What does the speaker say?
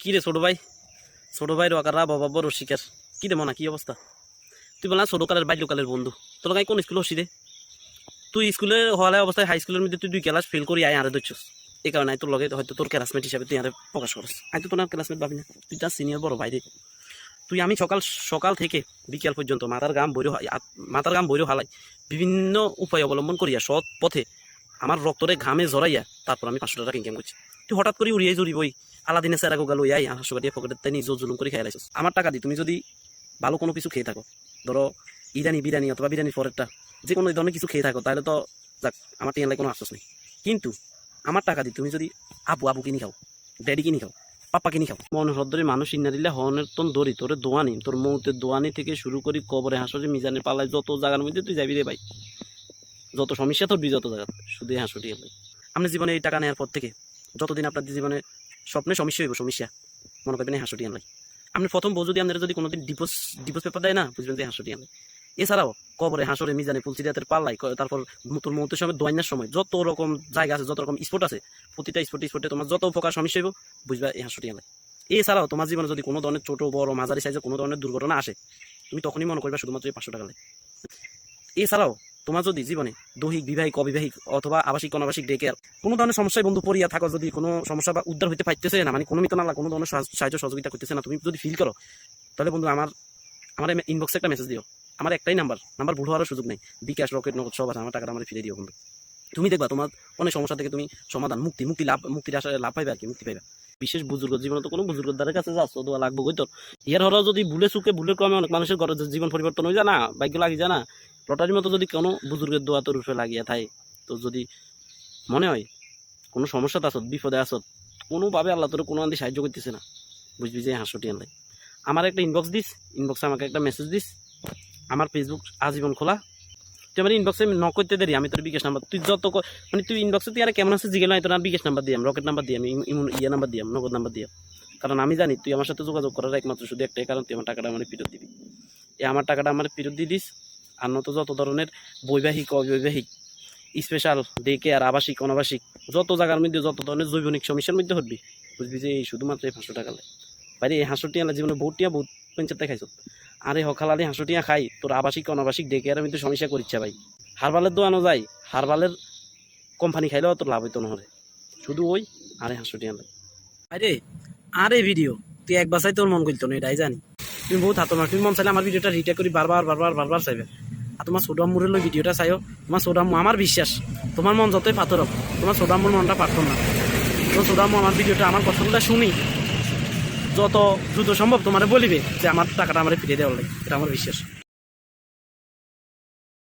কি রে ছোট ভাই রকাররা বাবা বড় শিকার কি রে মনা কি অবস্থা? তুই বল না ছোট কালের বাল্যকালের বন্ধু, তোর গায়ে কোন স্কুলে হসি রে? তুই স্কুলে হওয়ালে অবস্থায় হাই স্কুলের মধ্যে তুই 2 ক্লাস ফেল করি আয় আরে ধরছস। এই কারণে তোর লগে হয়তো তোর ক্লাসমেট হিসাবে তুই আরে প্রকাশ করস। আমি তো তোর ক্লাসমেট ভাবি না, তুই তার সিনিয়র বড় ভাই রে। তুই আমি সকাল থেকে বিকাল পর্যন্ত মাথার গাম বইরো হালাই বিভিন্ন উপায় অবলম্বন করিয়া সৎ পথে আমার রক্তরে ঘামে জড়াইয়া তারপর আমি 500 টাকা ইনকাম করছি। তুই হঠাৎ করে উড়িয়ে জড়িবই আলাদিনে সেরা গোগা লইয়াই 800 টাকা পকেটের তাই নিজেও জুলুম করে খেয়ে লাইছিস। আমার টাকা দি তুমি যদি ভালো কোনো কিছু খেয়ে থাকো, ধরো বিরিয়ানি অথবা বিরিয়ানির পরেরটা যে কোনো ধরনের কিছু খেয়ে থাকো, তাহলে তো যাক আমার টিয়ার কোনো আফসোস নেই। কিন্তু আমার টাকা দি তুমি যদি আবু কিনি খাও, ড্যাডি কিনি খাও, পাপ্পা কিনি খাও, মন হদ্দরে মানুষ ইন্না দিলে হনের তোর দড়ি তোরে দোয়ানি তোর মৌতের দোয়ানি থেকে শুরু করি কবরে হাসরে মিজানের পাল্লায় যত জায়গার মধ্যে তুই যাবি রে ভাই, যত সমস্যা তোর যত জায়গা শুধু হাসুটি হলে আপনি জীবনে এই টাকা নেওয়ার পর থেকে যতদিন আপনার জীবনে স্বপ্নে সমস্যা হইব সমস্যা মনে করবেন এই হাসুটি আনলাই। আপনি প্রথম বউ যদি আপনারা যদি কোনোদিন ডিভোর্স পেপার দেয় না, বুঝবেন যে হাসুটি আনলাই। এছাড়াও কবরে হাসরে মিজানে পুলসিরাতের পাল্লাই, তারপর তোর মৌতের সময় দোয়াইনার সময় যত রকম জায়গা আছে, যত রকম স্পট আছে, প্রতিটা স্পটে তোমার যত প্রকার সমস্যা হইব বুঝবা এই হাসুটি আনলাই। এছাড়াও তোমার জীবনে যদি কোনো ধরনের ছোট বড় মাঝারি সাইজে কোনো ধরনের দুর্ঘটনা আসে, তুমি তখনই মনে করবা শুধুমাত্র এই 500 টাকা লাগে। এছাড়াও তোমার যদি জীবনে দৈহিক বিবাহিক অবিবাহিক অথবা আবাসিক অনাবাসিক ডে কেয়ার কোনো ধরনের সমস্যায় বন্ধু পড়িয়া থাকো, যদি কোনো সমস্যা বা উদ্ধার হইতে পারতেছে না, মানে কোনো মিতনালা কোনো ধরনের সাহায্য সহযোগিতা করতেছে না, তুমি যদি ফিল করো, তাহলে বন্ধু আমার ইনবক্সে একটা মেসেজ দিও। আমার একটাই নাম্বার ভুল হওয়ার সুযোগ নেই, বিকাশ রকেট নগদ সব আছে, আমার টাকাটা আমার ফিরে দিও বন্ধু। তুমি দেখবা তোমার অনেক সমস্যা থেকে তুমি সমাধান মুক্তির আশায় লাভ পাইবে আর কি, মুক্তি পাইবা। বিশেষ বুজুর্গ জীবনে তো কোনো বুজুর্গের দ্বারের কাছে যাচ্ছ দোয়া লাগবো কই তোর ইয়ার হরাও যদি ভুলের ক্রমে অনেক মানুষের ঘরে জীবন পরিবর্তন হয়ে যায় না, ভাগ্য লাগি যায় না, লটারির মতো যদি কোনো বুজুর্গের দোয়া তোর রূপে লাগিয়ে থাকে, তো যদি মনে হয় কোনো সমস্যাতে আসত বিপদে আসত কোনোভাবে আল্লাহ তোর কোনো আন্দি সাহায্য করতেছে না, বুঝবি যে হাসুটি আনলাই। আমার একটা ইনবক্সে আমাকে একটা মেসেজ দিস। আমার ফেসবুক আজীবন খোলা, তুই আমার ইনবক্সে নক করতে দেরি, আমি তোর বিকাশ নাম্বার তুই যত মানে তুই ইনবক্সে তুই আর কেমন আছে জিজ্ঞেস নয়, তোর বিকাশ নাম্বার দিয়াম, রকেট নাম্বার দিয়াম, ইয়ে নাম্বার দিয়াম, নগদ নাম্বার দিয়াম। কারণ আমি জানি তুই আমার সাথে যোগাযোগ করার একমাত্র শুধু একটাই কারণ, তুই আমার টাকাটা আমার ফেরত দিবি। আমার টাকাটা আমার ফেরত দিয়ে দিস। আর নত যত ধরনের বৈবাহিক অবৈবাহিক স্পেশাল ডে কেয়ার আবাসিক অনাবাসিক যত জায়গার মধ্যে যত ধরনের জৈবনিক সমস্যার মধ্যে হবি, বুঝবি যে এই শুধুমাত্র এই 500 টাকা লাগে। বাইরে এই হাঁসটি আনলে জীবনে বহুত পঞ্চায়েত খাইছ, আর এই হকালালি হাঁসটিয়া খাই তোর আবাসিক অনাবাসিক ডে কেয়ারের মধ্যে সমস্যা করিচ্ছে ভাই। হারবালের দোয়ানো যায়, হারবালের কোম্পানি খাইলেও তোর লাভ হইতো নহরে, শুধু ওই আরে হাঁসটি আনলে। আরে ভিডিও তুই এক বাসায় তোর মন করতো না, এটাই জানি। তুমি বহুত হাত মার, তুমি মন চাইলে আমার ভিডিওটা রিটেক করি বারবার চাইবে। আর তোমার ছোটাম্মুরের লই ভিডিওটা চাইও, তোমার ছোটাম্মু আমার বিশ্বাস তোমার মন যতই পাথর হোক তোমার ছোটাম্মুর মনটা পাথর না। তো ছোটাম্মু আমার ভিডিওটা আমার কথাগুলো শুনি যত দ্রুত সম্ভব তোমার বলিবে যে আমার টাকাটা আমার ফিরে দেওয়ার লাগে, এটা আমার বিশ্বাস।